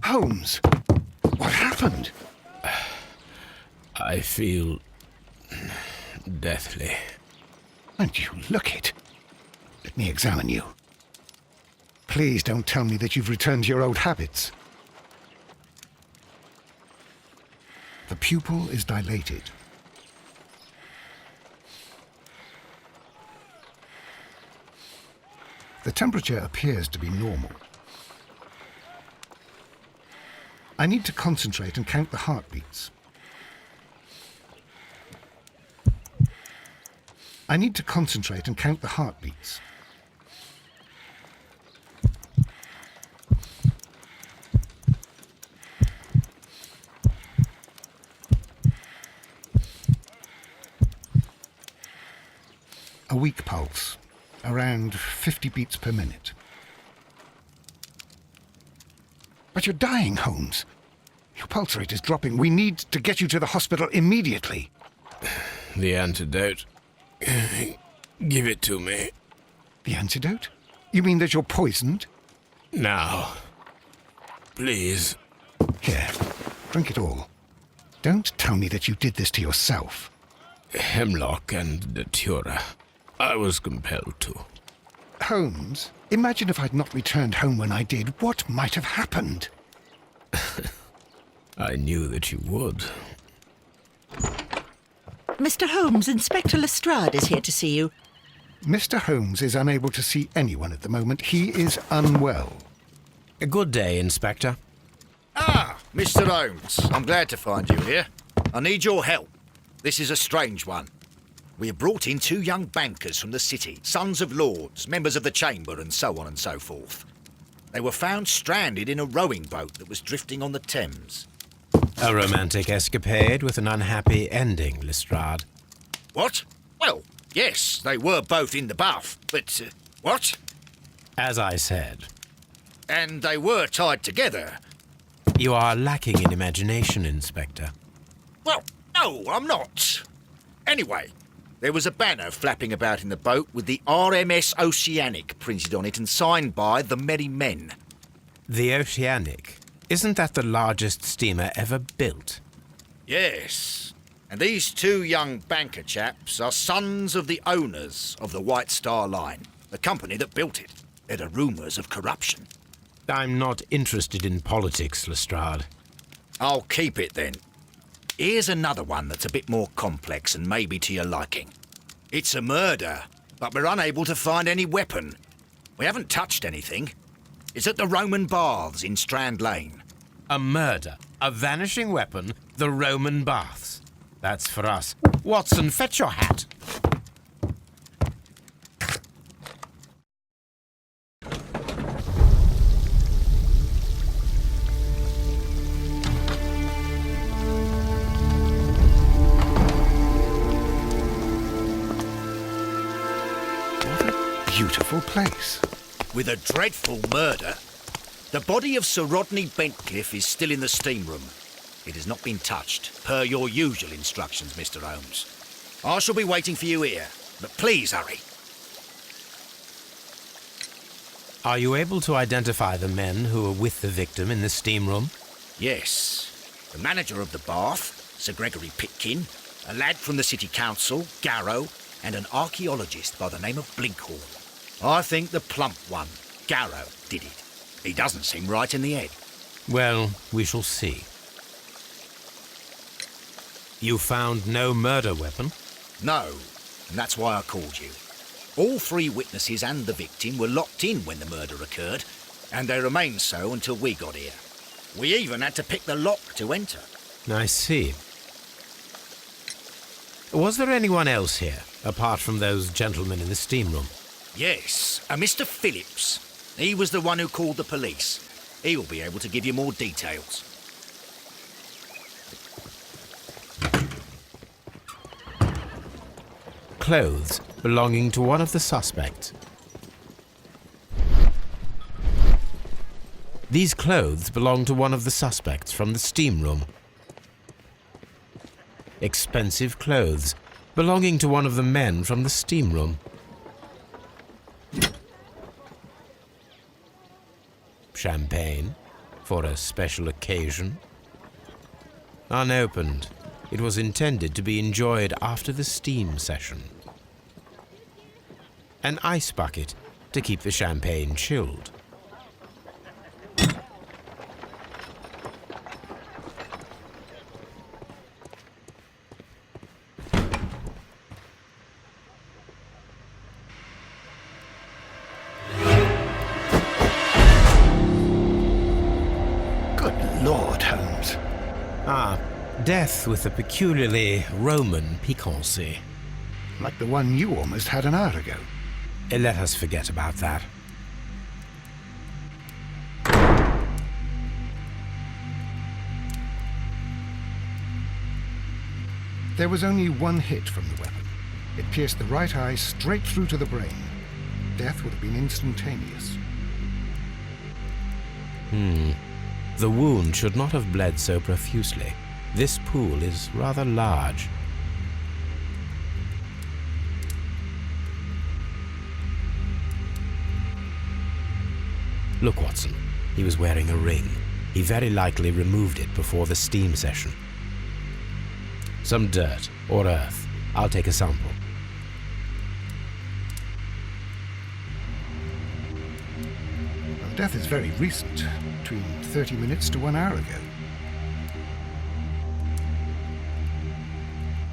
Holmes, what happened? I feel deathly. And you look it. Let me examine you. Please don't tell me that you've returned to your old habits. The pupil is dilated. The temperature appears to be normal. I need to concentrate and count the heartbeats. I need to concentrate and count the heartbeats. A weak pulse, around 50 beats per minute. But you're dying, Holmes. Your pulse rate is dropping. We need to get you to the hospital immediately. The antidote. Give it to me. The antidote? You mean that you're poisoned? Now. Please. Here, drink it all. Don't tell me that you did this to yourself. Hemlock and datura. I was compelled to. Holmes, imagine if I'd not returned home when I did. What might have happened? I knew that you would. Mr. Holmes, Inspector Lestrade is here to see you. Mr. Holmes is unable to see anyone at the moment. He is unwell. A good day, Inspector. Ah, Mr. Holmes. I'm glad to find you here. I need your help. This is a strange one. We have brought in 2 young bankers from the city, sons of lords, members of the chamber, and so on and so forth. They were found stranded in a rowing boat that was drifting on the Thames. A romantic escapade with an unhappy ending, Lestrade. What? Well, yes, they were both in the bath, but, what? As I said, And they were tied together. you are lacking in imagination, Inspector. Well, no, I'm not. Anyway, there was a banner flapping about in the boat with the RMS Oceanic printed on it and signed by the Merry Men. The Oceanic. Isn't that the largest steamer ever built? Yes. And these 2 young banker chaps are sons of the owners of the White Star Line, the company that built it. There are rumours of corruption. I'm not interested in politics, Lestrade. I'll keep it then. Here's another one that's a bit more complex and maybe to your liking. It's a murder, but we're unable to find any weapon. We haven't touched anything. It's at the Roman Baths in Strand Lane. A murder, a vanishing weapon, the Roman Baths. That's for us. Watson, fetch your hat. Beautiful place. With a dreadful murder. The body of Sir Rodney Bentcliffe is still in the steam room. It has not been touched, per your usual instructions, Mr. Holmes. I shall be waiting for you here, but please hurry. Are you able to identify the men who were with the victim in the steam room? Yes. The manager of the bath, Sir Gregory Pitkin, a lad from the City Council, Garrow, and an archaeologist by the name of Blinkhorn. I think the plump one, Garrow, did it. He doesn't seem right in the head. Well, we shall see. You found no murder weapon? No, and that's why I called you. All 3 witnesses and the victim were locked in when the murder occurred, and they remained so until we got here. We even had to pick the lock to enter. I see. Was there anyone else here, apart from those gentlemen in the steam room? Yes, a Mr. Phillips. He was the one who called the police. He will be able to give you more details. Clothes belonging to one of the suspects. These clothes belong to one of the suspects from the steam room. Expensive clothes belonging to one of the men from the steam room. Champagne for a special occasion. Unopened, it was intended to be enjoyed after the steam session. An ice bucket to keep the champagne chilled. Good Lord, Holmes. Death with a peculiarly Roman piquancy. Like the one you almost had an hour ago. Let us forget about that. There was only one hit from the weapon. It pierced the right eye straight through to the brain. Death would have been instantaneous. The wound should not have bled so profusely. This pool is rather large. Look, Watson. He was wearing a ring. He very likely removed it before the steam session. Some dirt or earth. I'll take a sample. Well, death is very recent, between 30 minutes to 1 hour ago.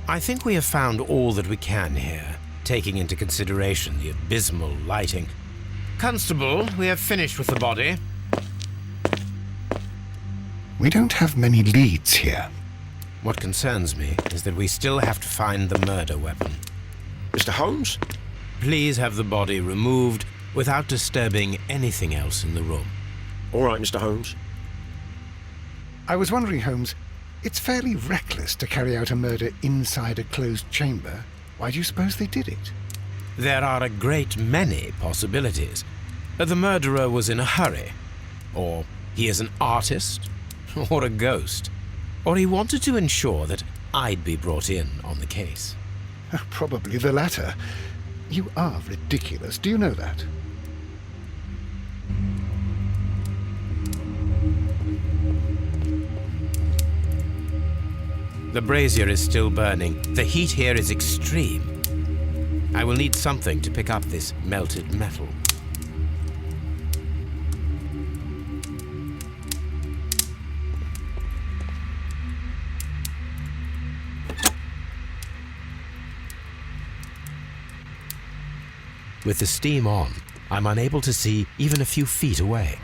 I think we have found all that we can here, taking into consideration the abysmal lighting. Constable, we have finished with the body. We don't have many leads here. What concerns me is that we still have to find the murder weapon. Mr. Holmes? Please have the body removed without disturbing anything else in the room. All right, Mr. Holmes. I was wondering, Holmes, it's fairly reckless to carry out a murder inside a closed chamber. Why do you suppose they did it? There are a great many possibilities. The murderer was in a hurry, or he is an artist, or a ghost, or he wanted to ensure that I'd be brought in on the case. Probably the latter. You are ridiculous. Do you know that? The brazier is still burning. The heat here is extreme. I will need something to pick up this melted metal. With the steam on, I'm unable to see even a few feet away.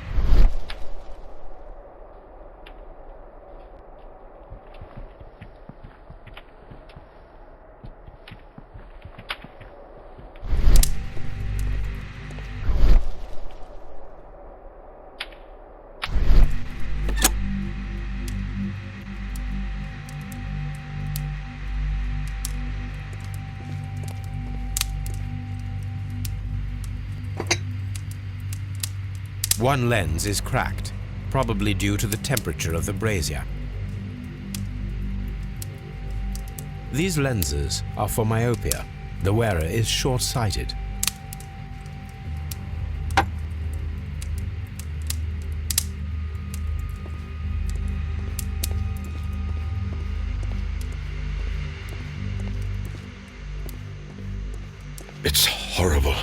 One lens is cracked, probably due to the temperature of the brazier. These lenses are for myopia. The wearer is short-sighted. It's horrible.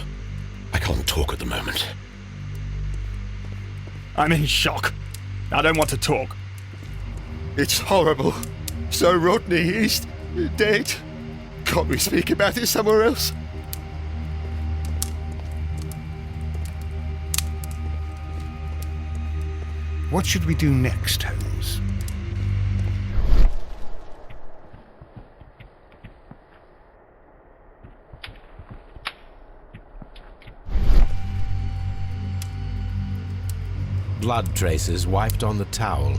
I can't talk at the moment. I'm in shock. I don't want to talk. It's horrible. So Rodney is dead. Can't we speak about it somewhere else? What should we do next, Holmes? Blood traces wiped on the towel.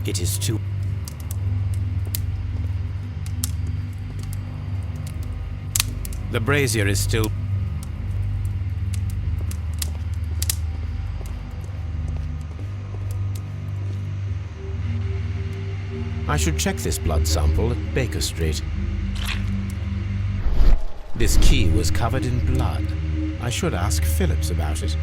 It is too... The brazier is still... I should check this blood sample at Baker Street. This key was covered in blood. I should ask Phillips about it.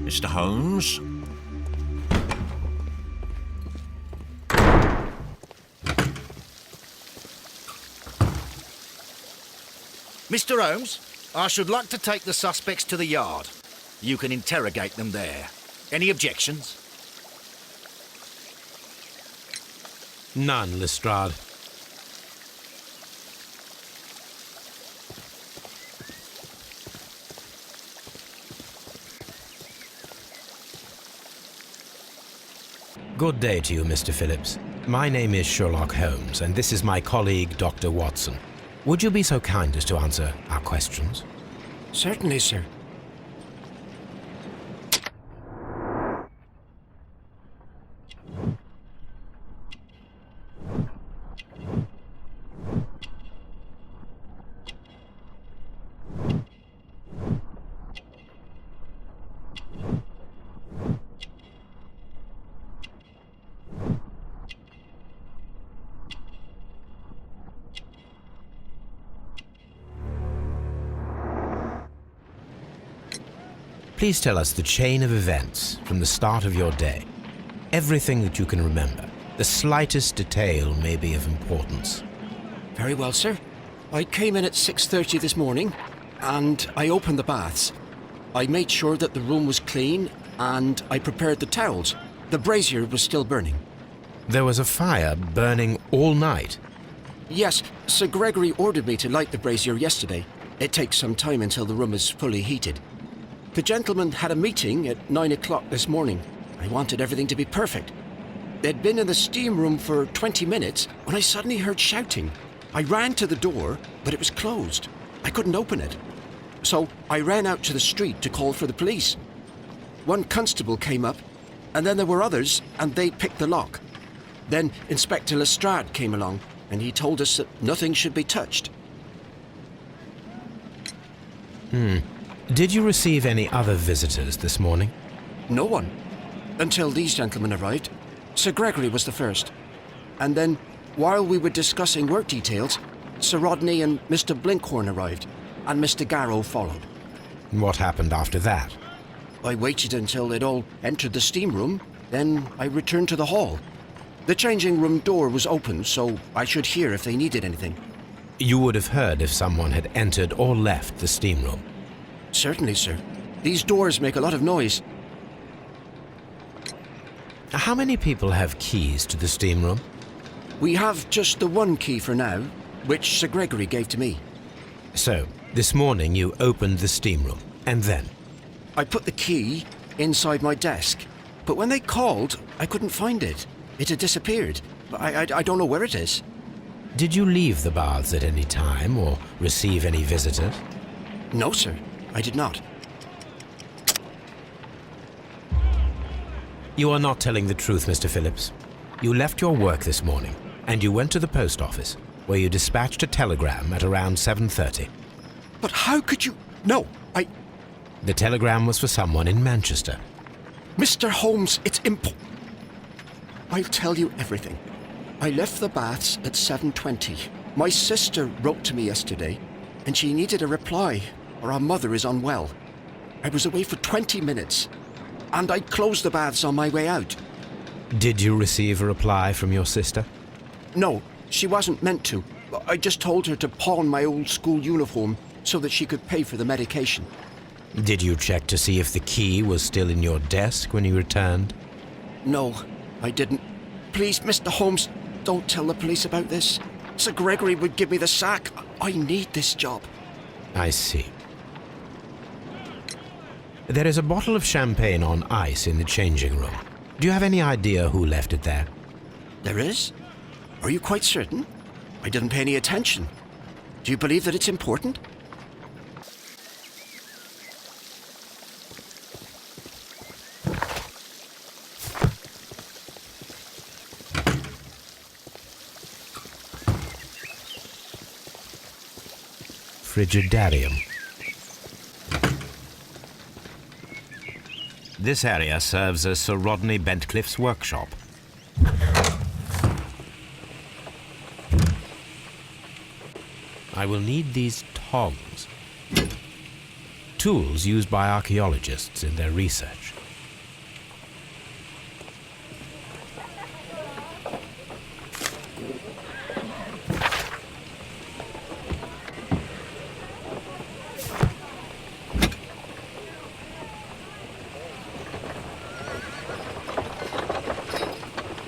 Mr. Holmes? Mr. Holmes, I should like to take the suspects to the yard. You can interrogate them there. Any objections? None, Lestrade. Good day to you, Mr. Phillips. My name is Sherlock Holmes, and this is my colleague, Dr. Watson. Would you be so kind as to answer our questions? Certainly, sir. Please tell us the chain of events from the start of your day. Everything that you can remember. The slightest detail may be of importance. Very well, sir. I came in at 6:30 this morning, and I opened the baths. I made sure that the room was clean, and I prepared the towels. The brazier was still burning. There was a fire burning all night. Yes, Sir Gregory ordered me to light the brazier yesterday. It takes some time until the room is fully heated. The gentleman had a meeting at 9 o'clock this morning. I wanted everything to be perfect. They'd been in the steam room for 20 minutes when I suddenly heard shouting. I ran to the door, but it was closed. I couldn't open it. So I ran out to the street to call for the police. One constable came up, and then there were others, and they picked the lock. Then Inspector Lestrade came along, and he told us that nothing should be touched. Did you receive any other visitors this morning? No one. Until these gentlemen arrived. Sir Gregory was the first. And then, while we were discussing work details, Sir Rodney and Mr. Blinkhorn arrived, and Mr. Garrow followed. What happened after that? I waited until they'd all entered the steam room, then I returned to the hall. The changing room door was open, so I should hear if they needed anything. You would have heard if someone had entered or left the steam room. Certainly, sir. These doors make a lot of noise. How many people have keys to the steam room? We have just the one key for now, which Sir Gregory gave to me. So, this morning you opened the steam room, and then? I put the key inside my desk, but when they called, I couldn't find it. It had disappeared. I don't know where it is. Did you leave the baths at any time or receive any visitors? No, sir. I did not. You are not telling the truth, Mr. Phillips. You left your work this morning, and you went to the post office, where you dispatched a telegram at around 7:30. But how could you... No, The telegram was for someone in Manchester. Mr. Holmes, it's I'll tell you everything. I left the baths at 7:20. My sister wrote to me yesterday, and she needed a reply, or our mother is unwell. I was away for 20 minutes, and I closed the baths on my way out. Did you receive a reply from your sister? No, she wasn't meant to. I just told her to pawn my old school uniform so that she could pay for the medication. Did you check to see if the key was still in your desk when you returned? No, I didn't. Please, Mr. Holmes, don't tell the police about this. Sir Gregory would give me the sack. I need this job. I see. There is a bottle of champagne on ice in the changing room. Do you have any idea who left it there? There is? Are you quite certain? I didn't pay any attention. Do you believe that it's important? Frigidarium. This area serves as Sir Rodney Bentcliffe's workshop. I will need these tongs. Tools used by archaeologists in their research.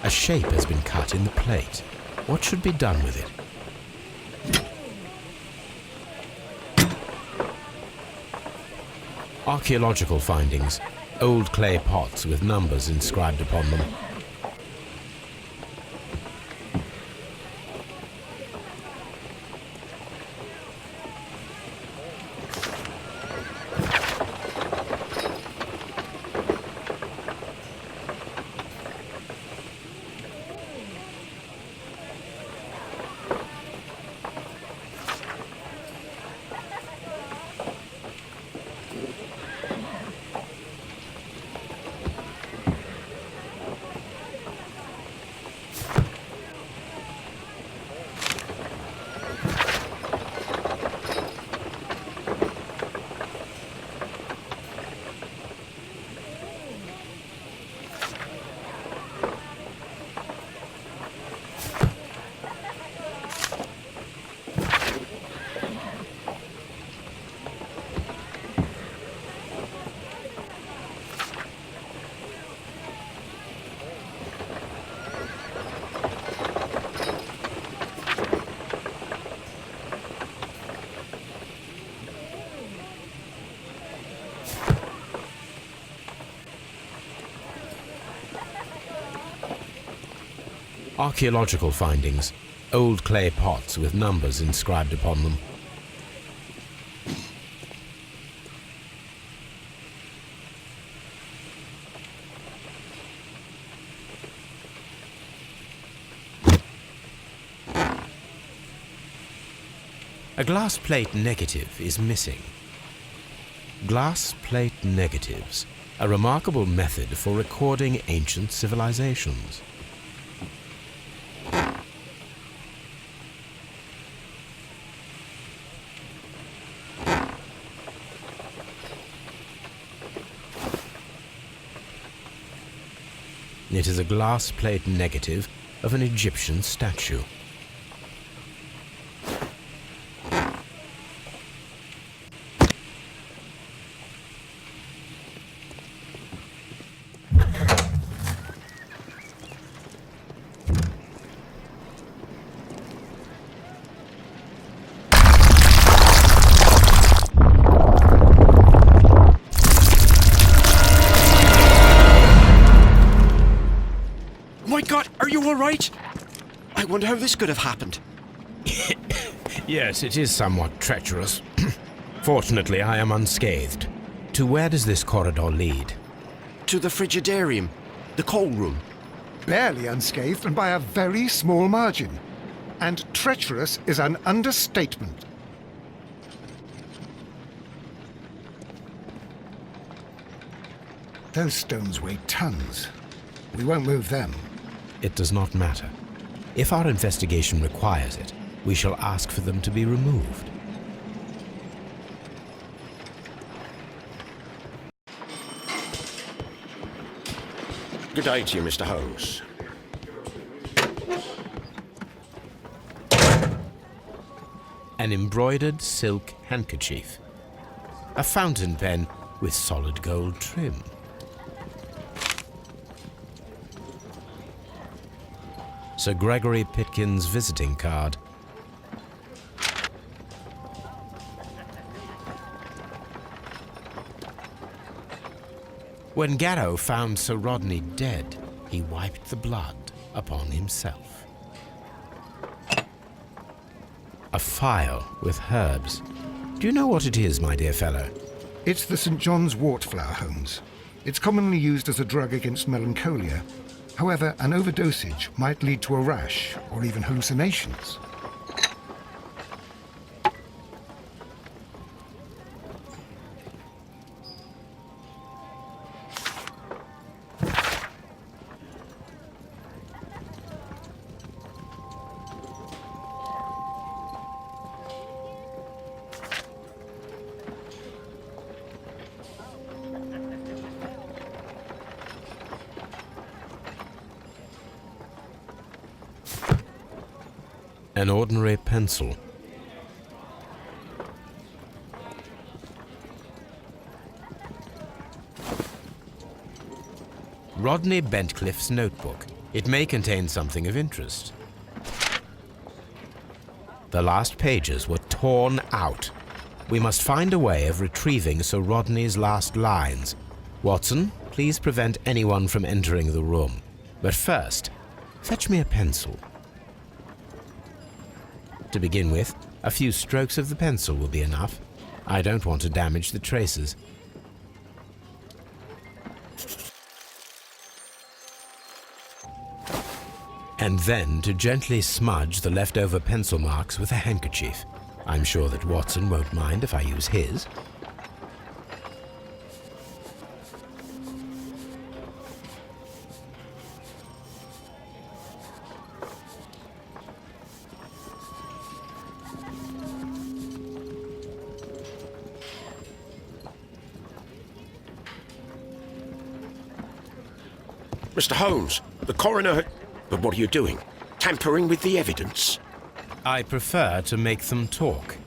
A shape has been cut in the plate. What should be done with it? Archaeological findings. Old clay pots with numbers inscribed upon them. Archaeological findings. Old clay pots with numbers inscribed upon them. A glass plate negative is missing. Glass plate negatives, a remarkable method for recording ancient civilizations. It is a glass plate negative of an Egyptian statue. My God, are you all right? I wonder how this could have happened. Yes, it is somewhat treacherous. Fortunately, I am unscathed. To where does this corridor lead? To the frigidarium, the coal room. Barely unscathed and by a very small margin. And treacherous is an understatement. Those stones weigh tons. We won't move them. It does not matter. If our investigation requires it, we shall ask for them to be removed. Good day to you, Mr. Holmes. An embroidered silk handkerchief. A fountain pen with solid gold trim. Sir Gregory Pitkin's visiting card. When Garrow found Sir Rodney dead, he wiped the blood upon himself. A phial with herbs. Do you know what it is, my dear fellow? It's the St. John's wort flower, Holmes. It's commonly used as a drug against melancholia. However, an overdosage might lead to a rash or even hallucinations. An ordinary pencil. Rodney Bentcliffe's notebook. It may contain something of interest. The last pages were torn out. We must find a way of retrieving Sir Rodney's last lines. Watson, please prevent anyone from entering the room. But first, fetch me a pencil. To begin with, a few strokes of the pencil will be enough. I don't want to damage the traces. And then to gently smudge the leftover pencil marks with a handkerchief. I'm sure that Watson won't mind if I use his. Mr. Holmes, the coroner... But what are you doing? Tampering with the evidence? I prefer to make them talk.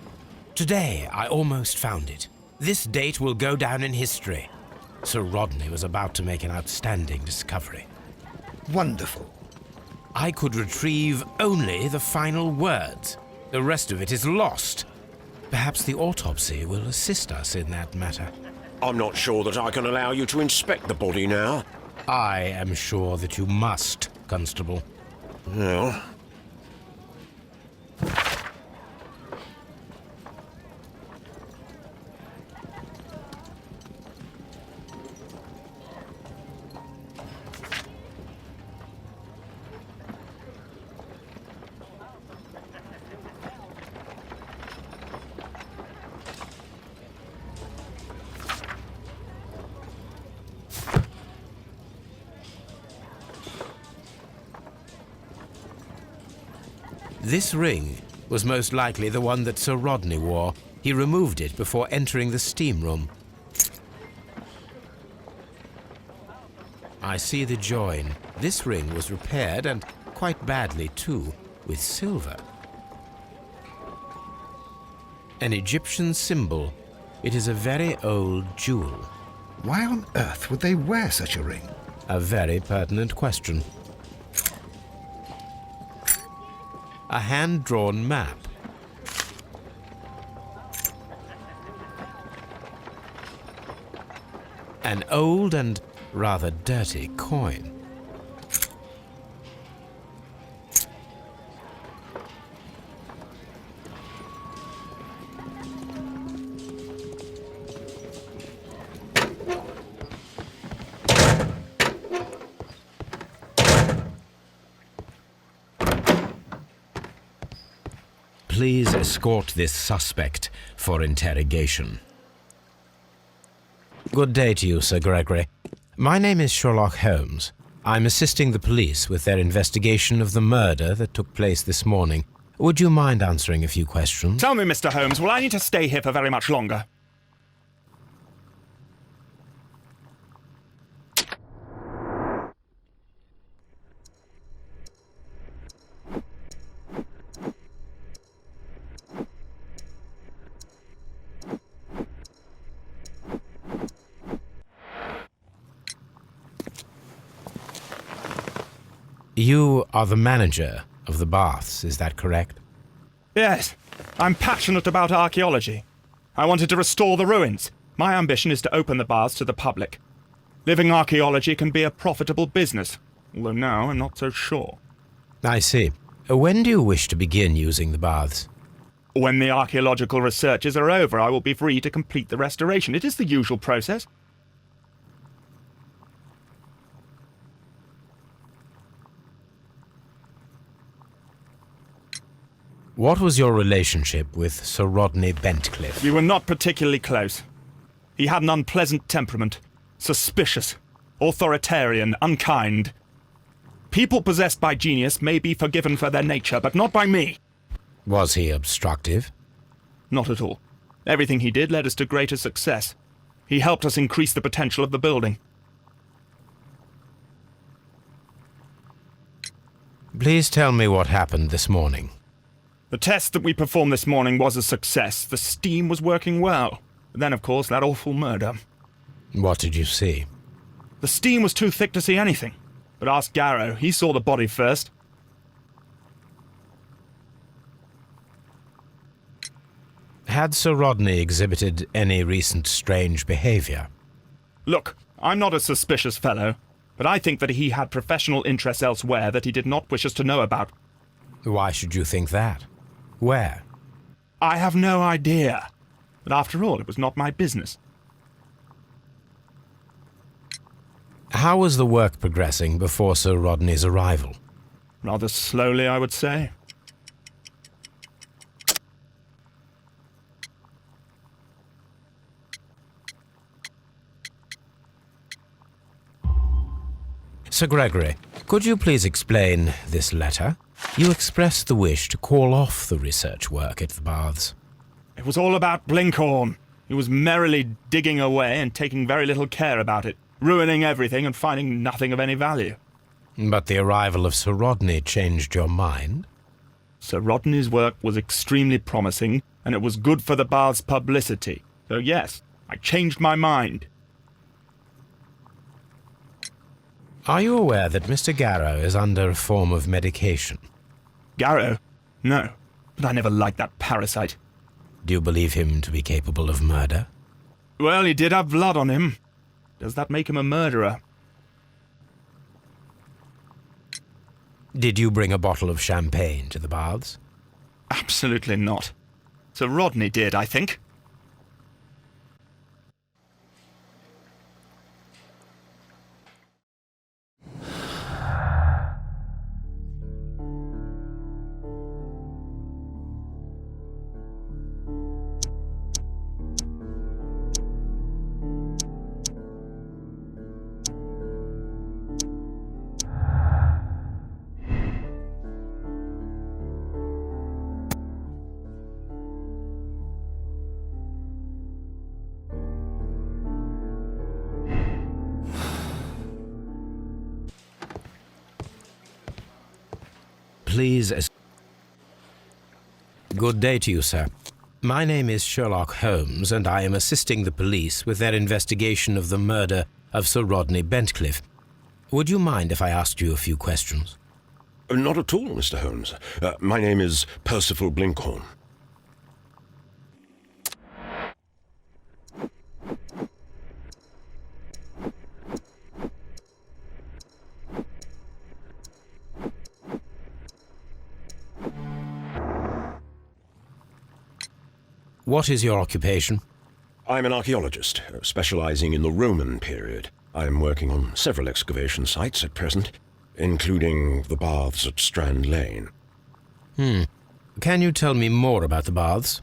Today, I almost found it. This date will go down in history. Sir Rodney was about to make an outstanding discovery. Wonderful. I could retrieve only the final words. The rest of it is lost. Perhaps the autopsy will assist us in that matter. I'm not sure that I can allow you to inspect the body now. I am sure that you must, Constable. Well... This ring was most likely the one that Sir Rodney wore. He removed it before entering the steam room. I see the join. This ring was repaired, and quite badly too, with silver. An Egyptian symbol. It is a very old jewel. Why on earth would they wear such a ring? A very pertinent question. A hand-drawn map. An old and rather dirty coin. Please escort this suspect for interrogation. Good day to you, Sir Gregory. My name is Sherlock Holmes. I'm assisting the police with their investigation of the murder that took place this morning. Would you mind answering a few questions? Tell me, Mr. Holmes, will I need to stay here for very much longer? You are the manager of the baths, is that correct? Yes. I'm passionate about archaeology. I wanted to restore the ruins. My ambition is to open the baths to the public. Living archaeology can be a profitable business, although now I'm not so sure. I see. When do you wish to begin using the baths? When the archaeological researches are over, I will be free to complete the restoration. It is the usual process. What was your relationship with Sir Rodney Bentcliffe? We were not particularly close. He had an unpleasant temperament. Suspicious, authoritarian, unkind. People possessed by genius may be forgiven for their nature, but not by me. Was he obstructive? Not at all. Everything he did led us to greater success. He helped us increase the potential of the building. Please tell me what happened this morning. The test that we performed this morning was a success. The steam was working well. But then, of course, that awful murder. What did you see? The steam was too thick to see anything. But ask Garrow. He saw the body first. Had Sir Rodney exhibited any recent strange behavior? Look, I'm not a suspicious fellow, but I think that he had professional interests elsewhere that he did not wish us to know about. Why should you think that? Where? I have no idea. But after all, it was not my business. How was the work progressing before Sir Rodney's arrival? Rather slowly, I would say. Sir Gregory, could you please explain this letter? You expressed the wish to call off the research work at the baths. It was all about Blinkhorn. He was merrily digging away and taking very little care about it, ruining everything and finding nothing of any value. But the arrival of Sir Rodney changed your mind? Sir Rodney's work was extremely promising, and it was good for the bath's publicity. So yes, I changed my mind. Are you aware that Mr. Garrow is under a form of medication? Garrow? No, but I never liked that parasite. Do you believe him to be capable of murder? Well, he did have blood on him. Does that make him a murderer? Did you bring a bottle of champagne to the baths? Absolutely not. Sir Rodney did, I think. Please. Good day to you, sir. My name is Sherlock Holmes, and I am assisting the police with their investigation of the murder of Sir Rodney Bentcliffe. Would you mind if I asked you a few questions? Not at all, Mr. Holmes. My name is Percival Blinkhorn. What is your occupation? I'm an archaeologist, specializing in the Roman period. I'm working on several excavation sites at present, including the baths at Strand Lane. Can you tell me more about the baths?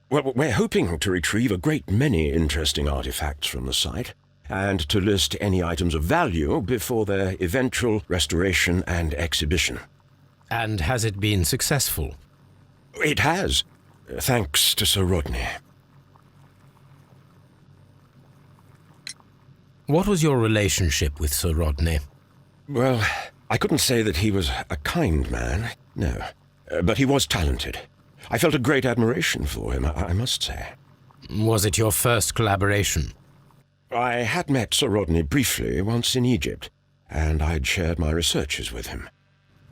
Well, we're hoping to retrieve a great many interesting artifacts from the site, and to list any items of value before their eventual restoration and exhibition. And has it been successful? It has, thanks to Sir Rodney. What was your relationship with Sir Rodney? Well, I couldn't say that he was a kind man, no. But he was talented. I felt a great admiration for him, I must say. Was it your first collaboration? I had met Sir Rodney briefly once in Egypt, and I'd shared my researches with him.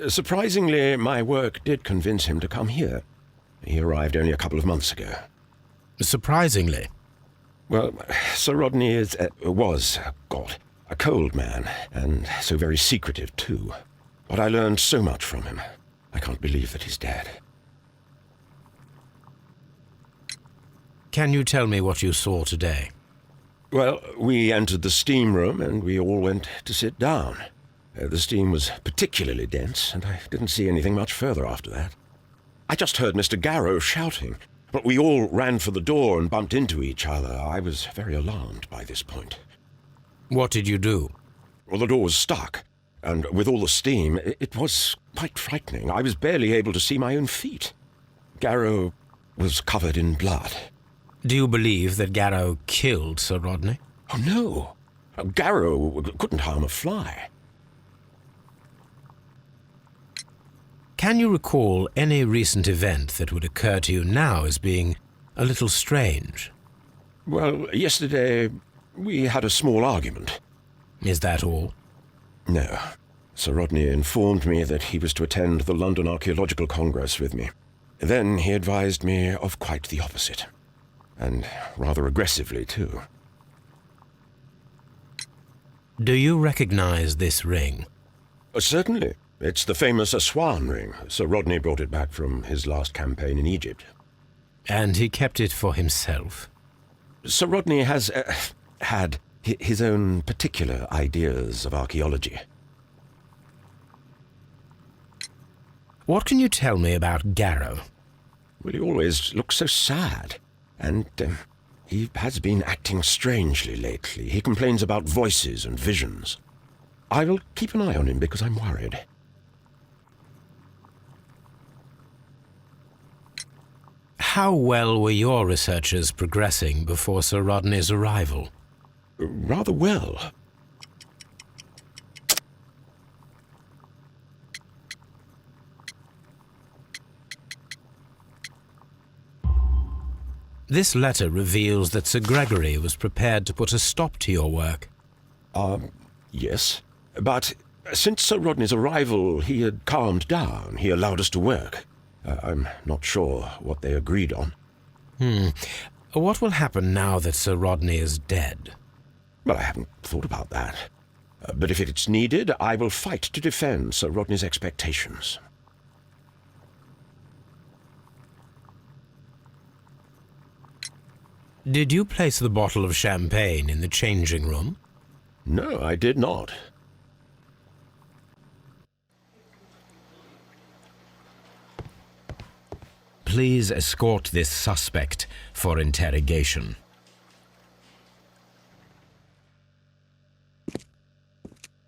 Surprisingly, my work did convince him to come here. He arrived only a couple of months ago. Surprisingly? Well, Sir Rodney was a cold man, and so very secretive too. But I learned so much from him. I can't believe that he's dead. Can you tell me what you saw today? Well, we entered the steam room and we all went to sit down. The steam was particularly dense, and I didn't see anything much further after that. I just heard Mr. Garrow shouting, but we all ran for the door and bumped into each other. I was very alarmed by this point. What did you do? Well, the door was stuck, and with all the steam, it was quite frightening. I was barely able to see my own feet. Garrow was covered in blood. Do you believe that Garrow killed Sir Rodney? Oh, no. Garrow couldn't harm a fly. Can you recall any recent event that would occur to you now as being a little strange? Well, yesterday we had a small argument. Is that all? No. Sir Rodney informed me that he was to attend the London Archaeological Congress with me. Then he advised me of quite the opposite. And rather aggressively, too. Do you recognize this ring? Certainly. It's the famous Aswan ring. Sir Rodney brought it back from his last campaign in Egypt. And he kept it for himself? Sir Rodney has had his own particular ideas of archaeology. What can you tell me about Garrow? Well, he always looks so sad. And he has been acting strangely lately. He complains about voices and visions. I will keep an eye on him because I'm worried. How well were your researchers progressing before Sir Rodney's arrival? Rather well. This letter reveals that Sir Gregory was prepared to put a stop to your work. Yes. But since Sir Rodney's arrival, he had calmed down. He allowed us to work. I'm not sure what they agreed on. What will happen now that Sir Rodney is dead? Well, I haven't thought about that. But if it's needed, I will fight to defend Sir Rodney's expectations. Did you place the bottle of champagne in the changing room? No, I did not. Please escort this suspect for interrogation.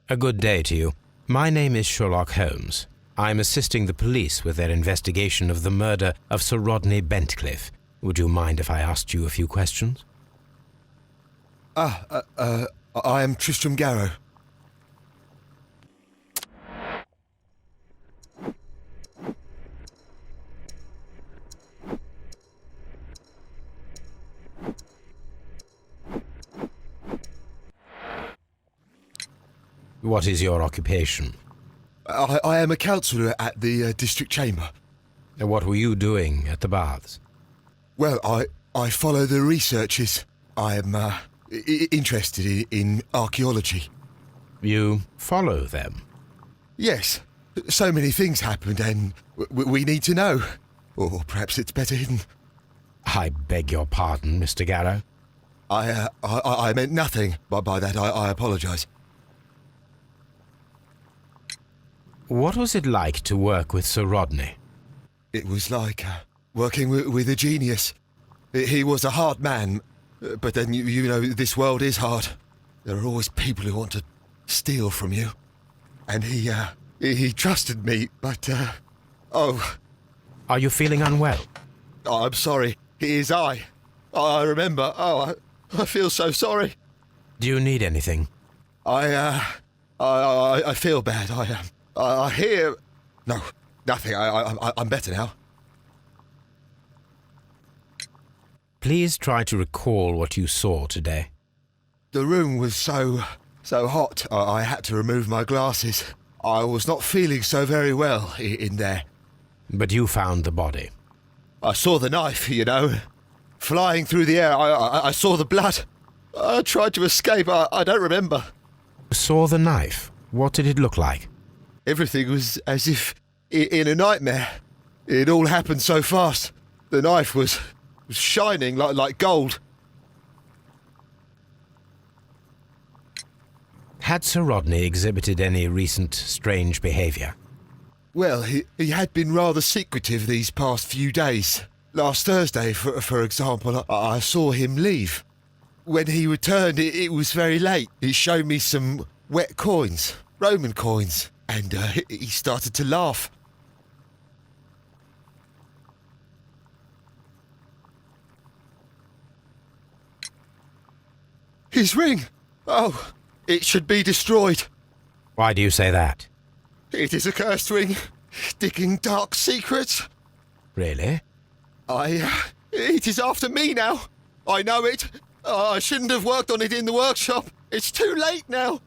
A good day to you. My name is Sherlock Holmes. I'm assisting the police with their investigation of the murder of Sir Rodney Bentcliffe. Would you mind if I asked you a few questions? I am Tristram Garrow. What is your occupation? I am a councillor at the district chamber. And what were you doing at the baths? Well, I follow the researches. I am interested in archaeology. You follow them? Yes. So many things happened and we need to know. Or perhaps it's better hidden. I beg your pardon, Mr. Garrow. I meant nothing by that. I apologise. What was it like to work with Sir Rodney? It was like working with a genius. He was a hard man, but then, you know, this world is hard. There are always people who want to steal from you. And he trusted me, but, Are you feeling unwell? I'm sorry. It is I remember. I feel so sorry. Do you need anything? I feel bad. I hear... No, nothing. I'm better now. Please try to recall what you saw today. The room was so hot, I had to remove my glasses. I was not feeling so very well in there. But you found the body. I saw the knife, you know, flying through the air. I saw the blood. I tried to escape. I don't remember. You saw the knife? What did it look like? Everything was as if in a nightmare. It all happened so fast. The knife was shining like gold. Had Sir Rodney exhibited any recent strange behaviour? Well, he had been rather secretive these past few days. Last Thursday, for example, I saw him leave. When he returned, it was very late. He showed me some wet coins, Roman coins, and he started to laugh. His ring! Oh, it should be destroyed. Why do you say that? It is a cursed ring. digging dark secrets. Really? It is after me now. I know it. I shouldn't have worked on it in the workshop. It's too late now.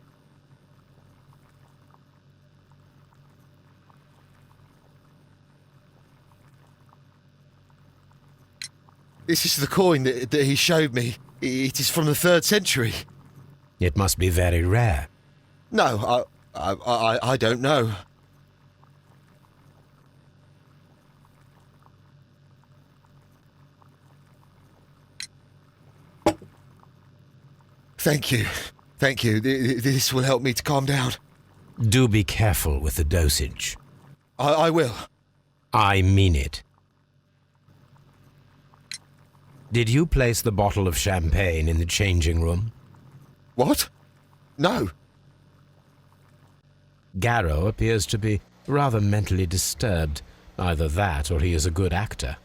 This is the coin that he showed me. It is from the 3rd century. It must be very rare. No, I don't know. Thank you. Thank you. This will help me to calm down. Do be careful with the dosage. I will. I mean it. Did you place the bottle of champagne in the changing room? What? No. Garrow appears to be rather mentally disturbed. Either that or he is a good actor.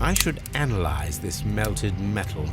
I should analyze this melted metal.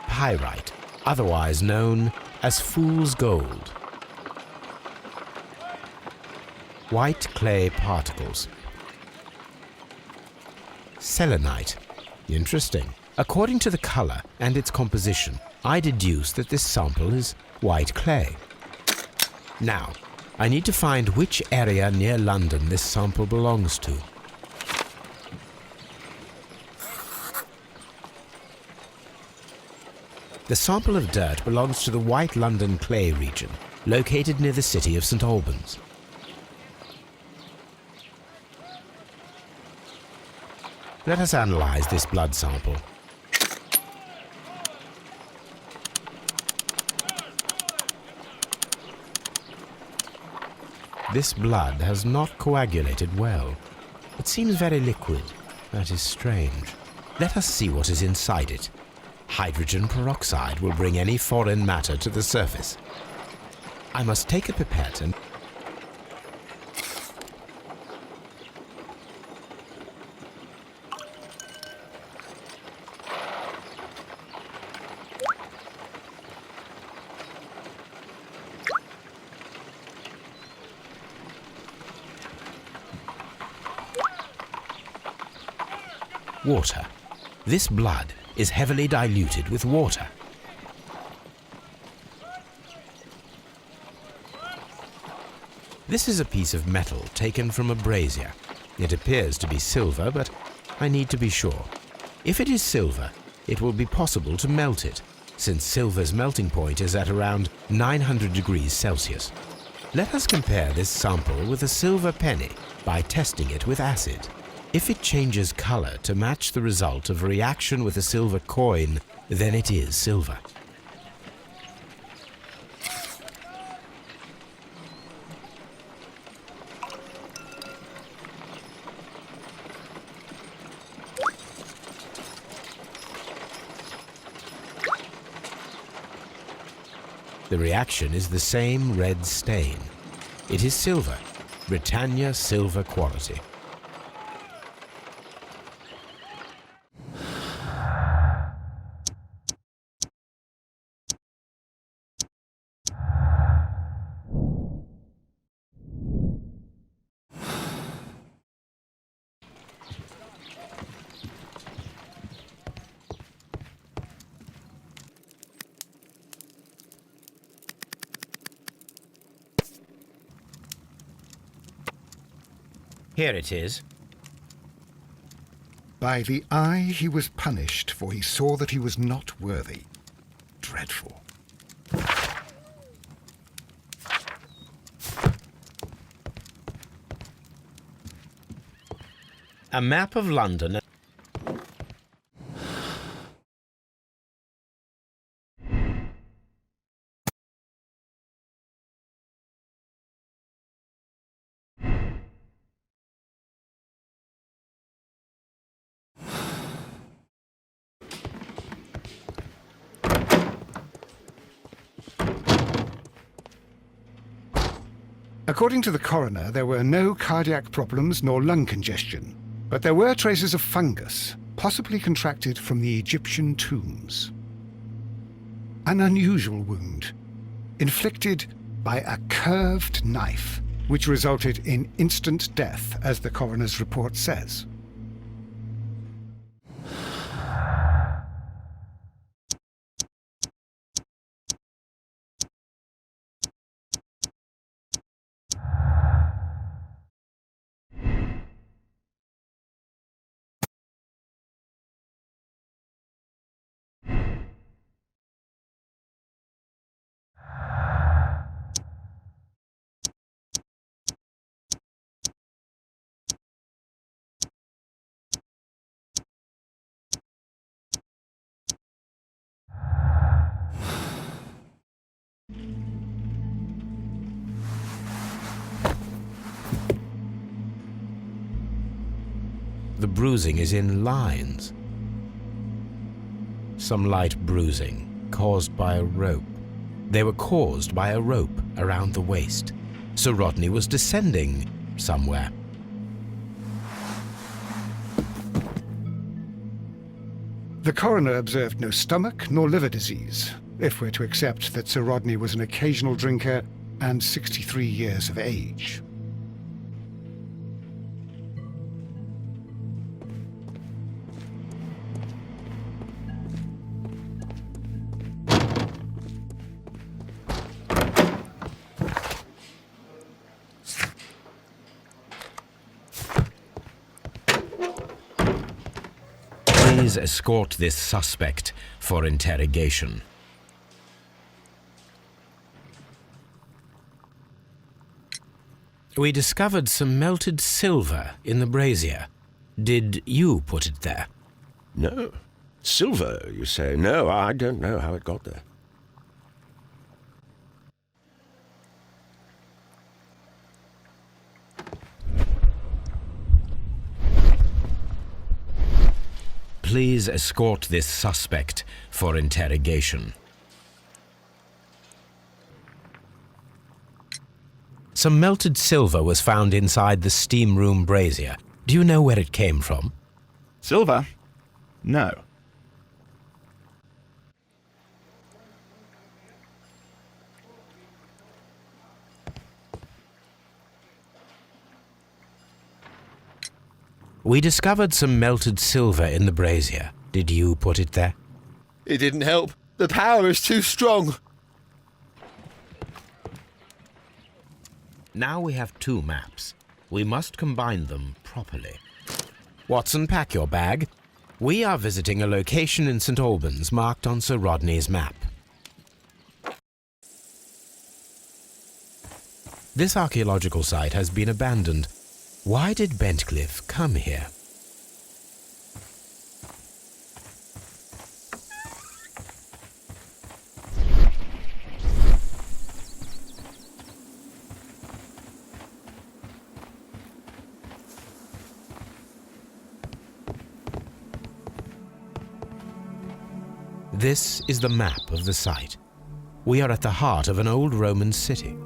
Pyrite, otherwise known as fool's gold. White clay particles. Selenite. Interesting. According to the color and its composition, I deduce that this sample is white clay. Now, I need to find which area near London this sample belongs to. The sample of dirt belongs to the White London clay region, located near the city of St. Albans. Let us analyze this blood sample. This blood has not coagulated well. It seems very liquid. That is strange. Let us see what is inside it. Hydrogen peroxide will bring any foreign matter to the surface. I must take a pipette and... Water. This blood is heavily diluted with water. This is a piece of metal taken from a brazier. It appears to be silver, but I need to be sure. If it is silver, it will be possible to melt it, since silver's melting point is at around 900 degrees Celsius. Let us compare this sample with a silver penny by testing it with acid. If it changes color to match the result of a reaction with a silver coin, then it is silver. The reaction is the same red stain. It is silver, Britannia silver quality. Here it is. By the eye he was punished, for he saw that he was not worthy. Dreadful. A map of London. According to the coroner, there were no cardiac problems nor lung congestion, but there were traces of fungus, possibly contracted from the Egyptian tombs. An unusual wound, inflicted by a curved knife, which resulted in instant death, as the coroner's report says. The bruising is in lines. Some light bruising, caused by a rope. They were caused by a rope around the waist. Sir Rodney was descending somewhere. The coroner observed no stomach nor liver disease, if we're to accept that Sir Rodney was an occasional drinker and 63 years of age. Please escort this suspect for interrogation. We discovered some melted silver in the brazier. Did you put it there? No. Silver, you say? No, I don't know how it got there. Please escort this suspect for interrogation. Some melted silver was found inside the steam room brazier. Do you know where it came from? Silver? No. We discovered some melted silver in the brazier. Did you put it there? It didn't help. The power is too strong. Now we have two maps. We must combine them properly. Watson, pack your bag. We are visiting a location in St. Albans marked on Sir Rodney's map. This archaeological site has been abandoned. Why did Bentcliffe come here? This is the map of the site. We are at the heart of an old Roman city.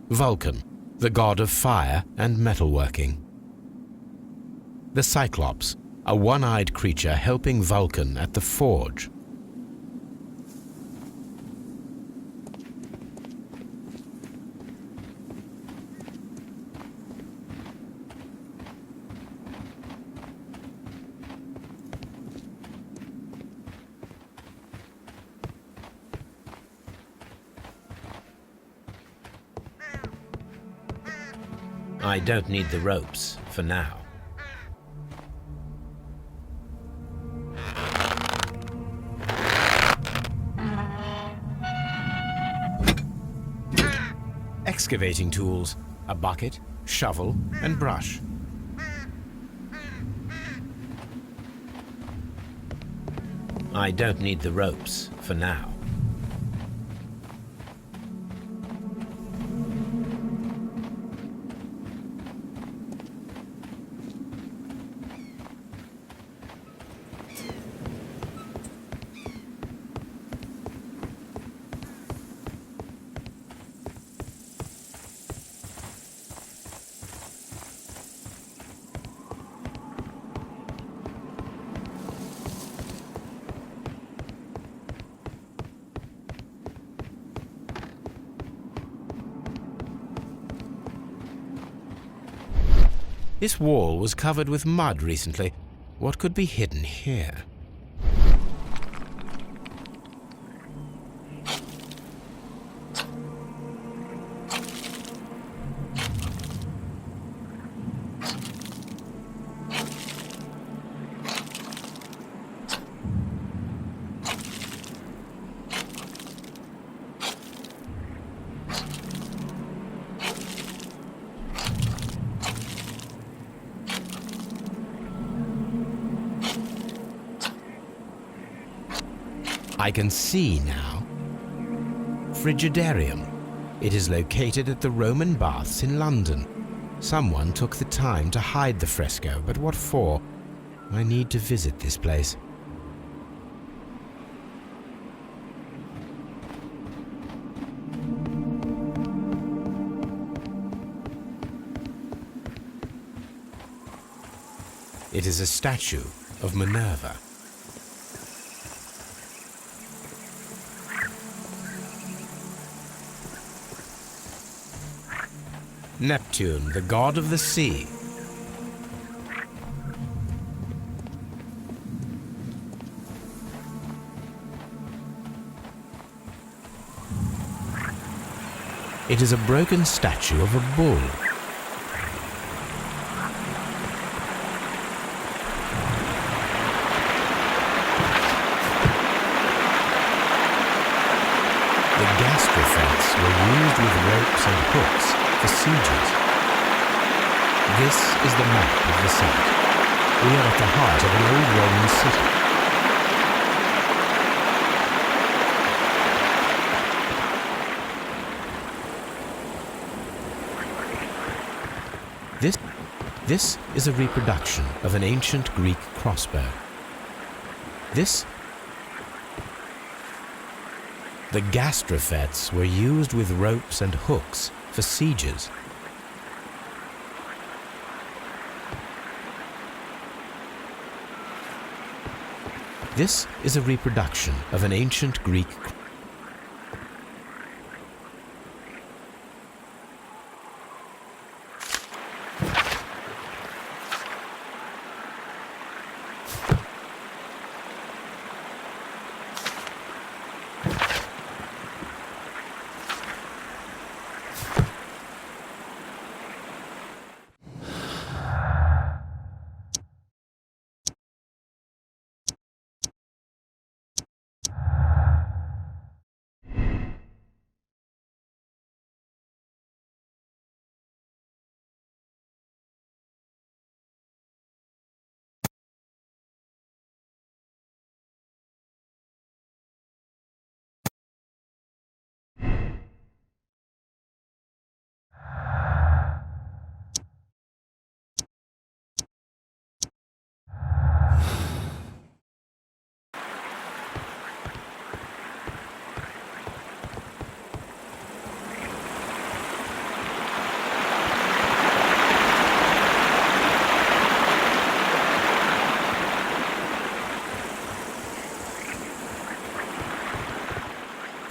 Vulcan, the god of fire and metalworking. The Cyclops, a one-eyed creature helping Vulcan at the forge. I don't need the ropes for now. Excavating tools, a bucket, shovel, and brush. I don't need the ropes for now. This wall was covered with mud recently. What could be hidden here? I can see now. Frigidarium. It is located at the Roman Baths in London. Someone took the time to hide the fresco, but what for? I need to visit this place. It is a statue of Minerva. Neptune, the god of the sea. It is a broken statue of a bull. The gastrofronts were used with ropes and hooks for sieges. This is the map of the site. We are at the heart of an old Roman city. This is a reproduction of an ancient Greek crossbow. This The gastrofets were used with ropes and hooks for sieges. This is a reproduction of an ancient Greek.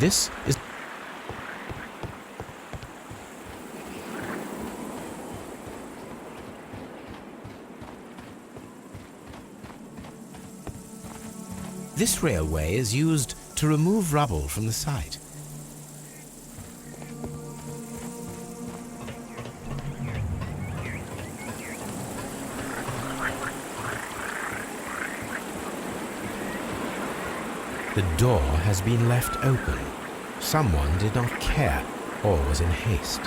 This is This railway is used to remove rubble from the site. The door has been left open. Someone did not care or was in haste.